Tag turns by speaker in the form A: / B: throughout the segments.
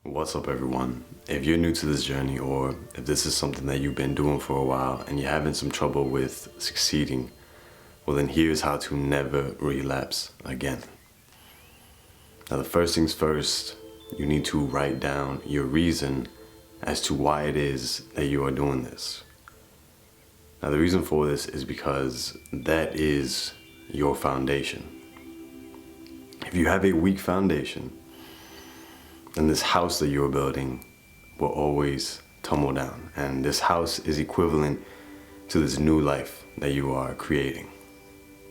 A: What's up, everyone? If you're new to this journey, or if this is something that you've been doing for a while and you're having some trouble with succeeding, well then here's how to never relapse again. Now, the first things first, you need to write down your reason as to why it is that you are doing this. Now, the reason for this is because that is your foundation. If you have a weak foundation, then this house that you're building will always tumble down. And this house is equivalent to this new life that you are creating.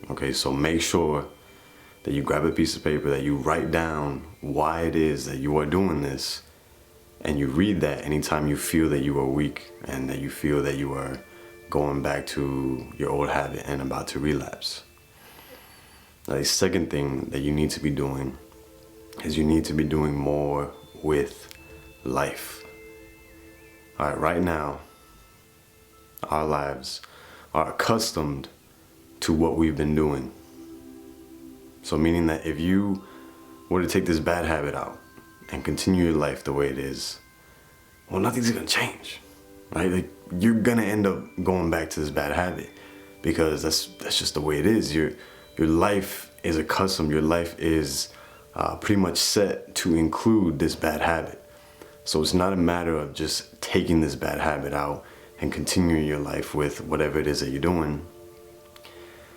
A: Okay, so make sure that you grab a piece of paper, that you write down why it is that you are doing this, and you read that anytime you feel that you are weak and that you feel that you are going back to your old habit and about to relapse. Now, the second thing that you need to be doing is you need to be doing more with life. All right, right now, our lives are accustomed to what we've been doing. So meaning that if you were to take this bad habit out and continue your life the way it is, well, nothing's gonna change, right? Like, you're gonna end up going back to this bad habit because that's just the way it is. Your life is accustomed, your life is pretty much set to include this bad habit. So it's not a matter of just taking this bad habit out and continuing your life with whatever it is that you're doing.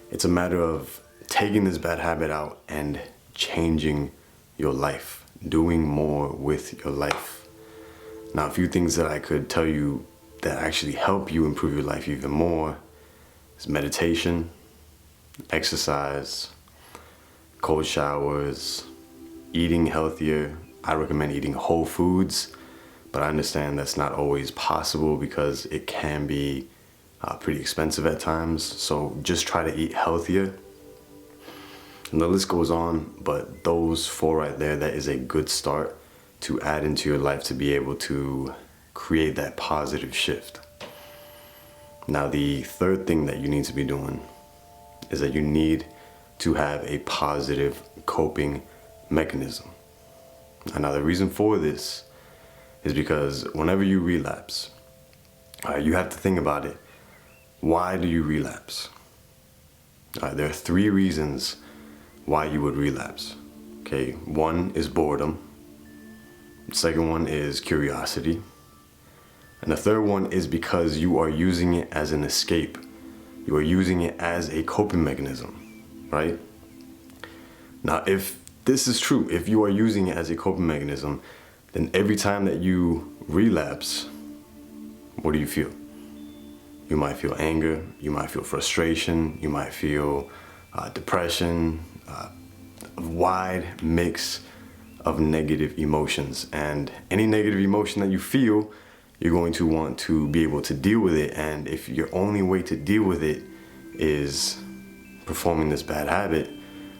A: It's a matter of taking this bad habit out and changing your life, doing more with your life. Now, a few things that I could tell you that actually help you improve your life even more is meditation, exercise, cold showers, eating healthier. I recommend eating whole foods, but I understand that's not always possible because it can be pretty expensive at times. So just try to eat healthier. And the list goes on, but those 4 right there, that is a good start to add into your life to be able to create that positive shift. Now, the third thing that you need to be doing is that you need to have a positive coping mechanism. And now the reason for this is because whenever you relapse, you have to think about it. Why do you relapse? There are 3 reasons why you would relapse. Okay, 1 is boredom. The second one is curiosity. And the third one is because you are using it as an escape. You are using it as a coping mechanism, right? Now, if this is true, if you are using it as a coping mechanism, then every time that you relapse, what do you feel? You might feel anger, you might feel frustration, you might feel depression, a wide mix of negative emotions. And any negative emotion that you feel, you're going to want to be able to deal with it. And if your only way to deal with it is performing this bad habit,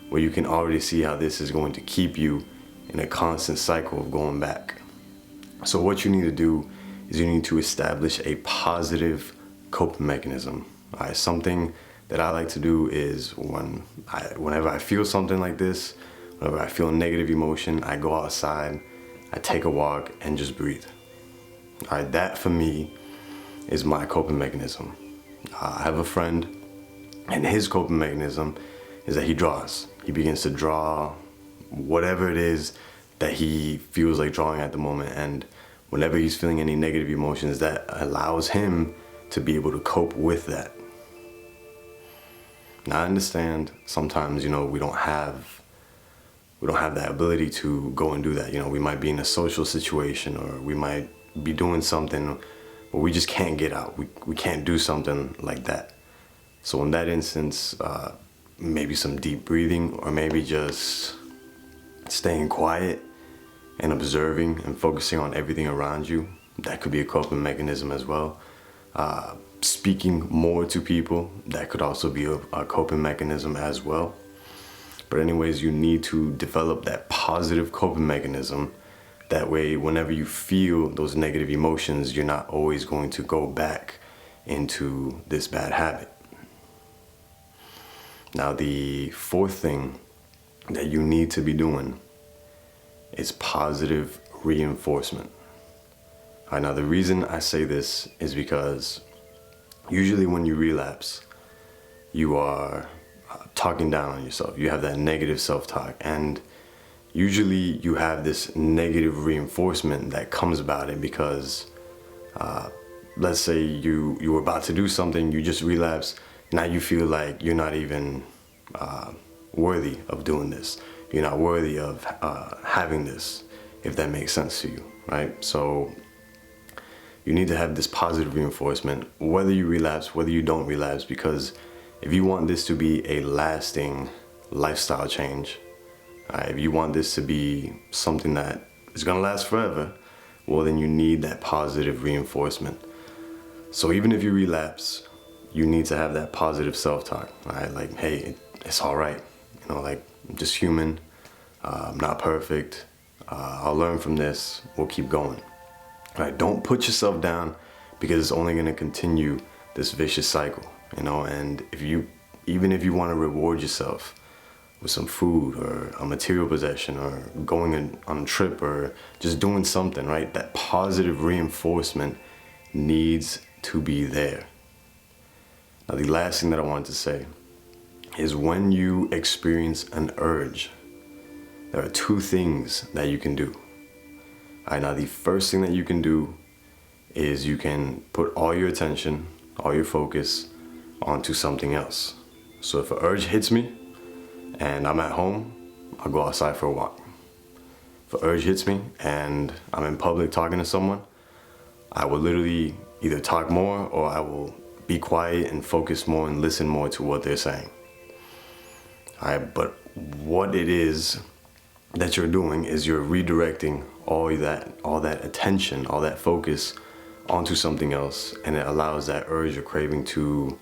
A: well, you can already see how this is going to keep you in a constant cycle of going back. So what you need to do is you need to establish a positive coping mechanism. All right, something that I like to do is whenever I feel something like this, whenever I feel a negative emotion, I go outside, I take a walk, and just breathe. All right, that for me is my coping mechanism. I have a friend, and his coping mechanism is that he draws. He begins to draw whatever it is that he feels like drawing at the moment. And whenever he's feeling any negative emotions, that allows him to be able to cope with that. Now, I understand sometimes, we don't have that ability to go and do that. We might be in a social situation, or we might be doing something, but we just can't get out. We can't do something like that. So in that instance, maybe some deep breathing, or maybe just staying quiet and observing and focusing on everything around you. That could be a coping mechanism as well. Speaking more to people, that could also be a coping mechanism as well. But anyways, you need to develop that positive coping mechanism. That way, whenever you feel those negative emotions, you're not always going to go back into this bad habit. Now, the 4th thing that you need to be doing is positive reinforcement. All right, now the reason I say this is because usually when you relapse, you are talking down on yourself. You have that negative self-talk, and usually you have this negative reinforcement that comes about it because let's say you were about to do something, you just relapse. Now you feel like you're not even worthy of doing this. You're not worthy of having this, if that makes sense to you, right? So you need to have this positive reinforcement, whether you relapse, whether you don't relapse, because if you want this to be a lasting lifestyle change, if you want this to be something that is gonna last forever, well, then you need that positive reinforcement. So even if you relapse, you need to have that positive self-talk, right? Like, hey, it's all right. You know, like, I'm just human. I'm not perfect. I'll learn from this. We'll keep going. Right? Don't put yourself down, because it's only going to continue this vicious cycle, you know. And even if you want to reward yourself with some food or a material possession or going on a trip or just doing something, right? That positive reinforcement needs to be there. Now, the last thing that I wanted to say is when you experience an urge, there are two things that you can do. All right, now the first thing that you can do is you can put all your attention, all your focus onto something else. So if an urge hits me and I'm at home, I'll go outside for a walk. If an urge hits me and I'm in public talking to someone, I will literally either talk more or I will be quiet and focus more and listen more to what they're saying. All right, but what it is that you're doing is you're redirecting all that attention, all that focus onto something else, and it allows that urge or craving to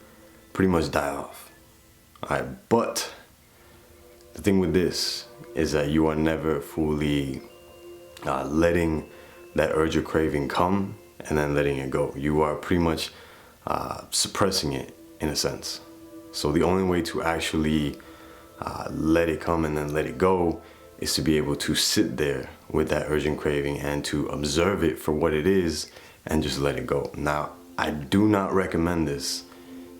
A: pretty much die off. All right, but the thing with this is that you are never fully letting that urge or craving come and then letting it go. You are pretty much suppressing it in a sense. So the only way to actually let it come and then let it go is to be able to sit there with that urgent craving and to observe it for what it is and just let it go. Now, I do not recommend this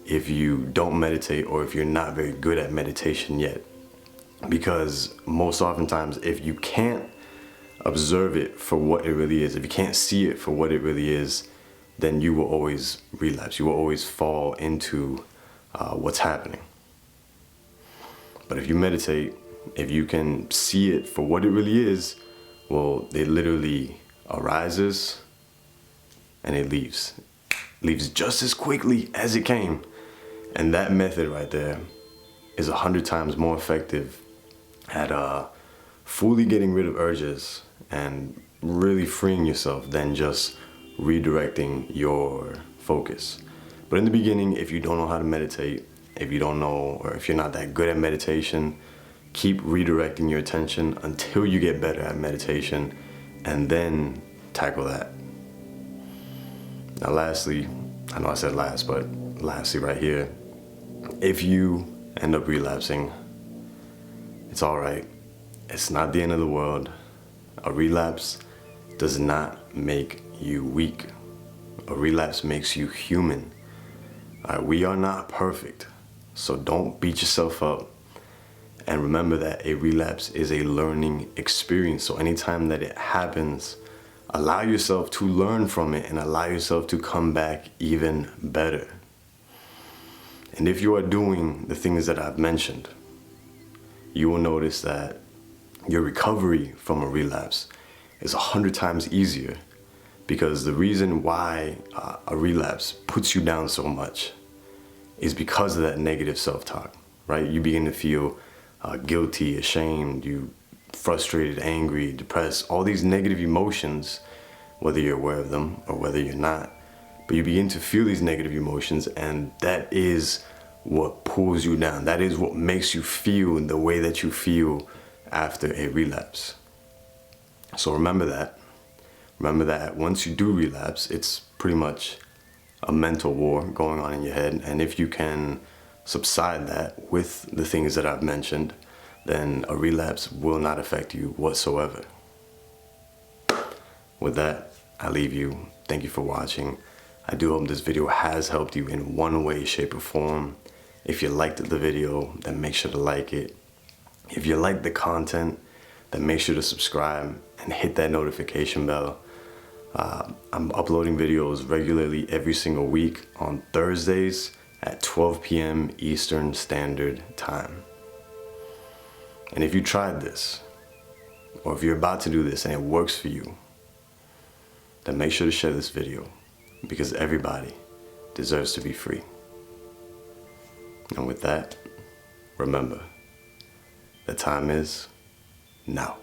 A: if you don't meditate or if you're not very good at meditation yet, because most oftentimes if you can't observe it for what it really is, if you can't see it for what it really is, then you will always relapse. You will always fall into what's happening. But if you meditate, if you can see it for what it really is, well, it literally arises and it leaves just as quickly as it came. And that method right there is 100 times more effective at fully getting rid of urges and really freeing yourself than just redirecting your focus. But in the beginning, if you don't know how to meditate, if you don't know, or if you're not that good at meditation, keep redirecting your attention until you get better at meditation, and then tackle that. Now lastly, I know I said last, but lastly right here, if you end up relapsing, it's all right. It's not the end of the world. A relapse does not make you weak. A relapse makes you human. We are not perfect, so don't beat yourself up. And remember that a relapse is a learning experience. So anytime that it happens, allow yourself to learn from it and allow yourself to come back even better. And if you are doing the things that I've mentioned, you will notice that your recovery from a relapse is 100 times easier, because the reason why a relapse puts you down so much is because of that negative self-talk, right? You begin to feel guilty, ashamed, you frustrated, angry, depressed, all these negative emotions, whether you're aware of them or whether you're not. But you begin to feel these negative emotions, and that is what pulls you down. That is what makes you feel the way that you feel after a relapse. So remember that. Remember that once you do relapse, it's pretty much a mental war going on in your head. And if you can subside that with the things that I've mentioned, then a relapse will not affect you whatsoever. With that, I leave you. Thank you for watching. I do hope this video has helped you in one way, shape, or form. If you liked the video, then make sure to like it. If you like the content, then make sure to subscribe and hit that notification bell. I'm uploading videos regularly every single week on Thursdays at 12 p.m. Eastern Standard Time. And if you tried this, or if you're about to do this and it works for you, then make sure to share this video, because everybody deserves to be free. And with that, remember, the time is now.